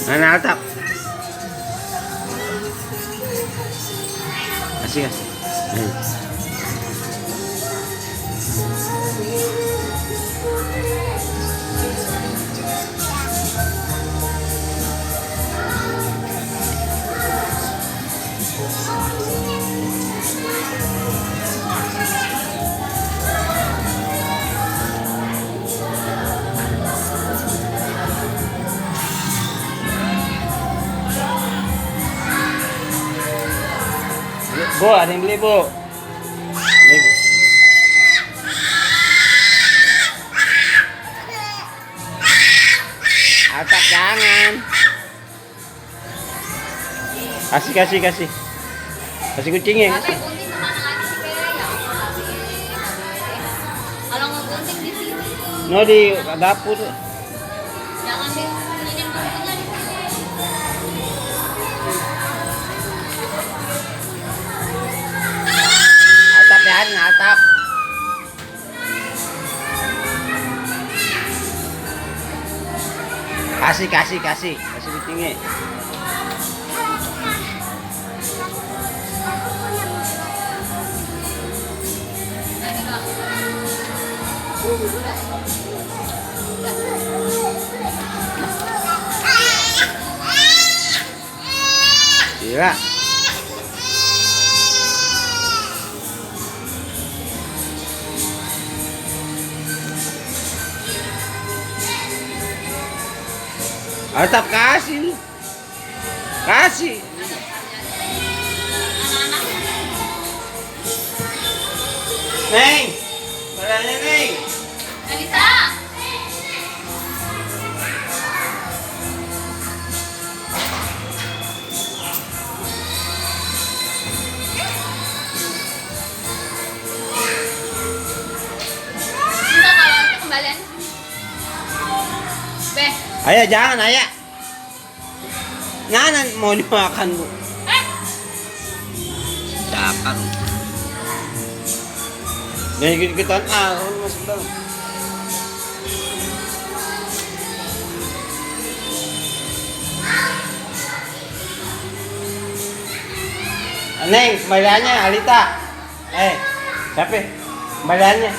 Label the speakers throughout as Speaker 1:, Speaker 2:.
Speaker 1: Mana Altap? Kasih. Bu, ada yang beli, Bu? Ini, Bu. Altap, jangan. Kasih. Kasih kucingnya.
Speaker 2: Kasih. Gunting kemana lagi sih, Be? Ya Allah, Be. Kalau ngegunting di sini.
Speaker 1: No, di dapur.
Speaker 2: Jangan di guntingnya di sini.
Speaker 1: Altap, ya, Altap. Kasih kucingnya. Gila. Altap, kasih. Neng, berani Neng.
Speaker 2: Elisa. Minta kalau itu kembalian. Be.
Speaker 1: Ayah, jangan, ayah. Nganan mau dimakan, Bu. Dakar. Jangan ikut-ikutan. Masuk dalam. Neng, kembaliannya Alita. Siapa? Kembaliannya.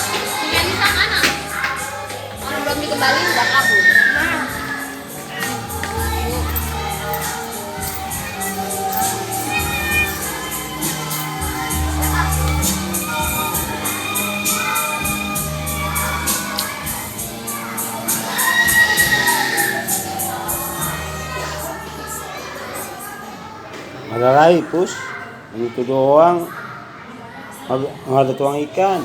Speaker 2: Si Elisa mana? Orang belum dikembaliin udah kabur.
Speaker 1: Ada lagi, Pus. Itu doang. Nggak ada tuang ikan.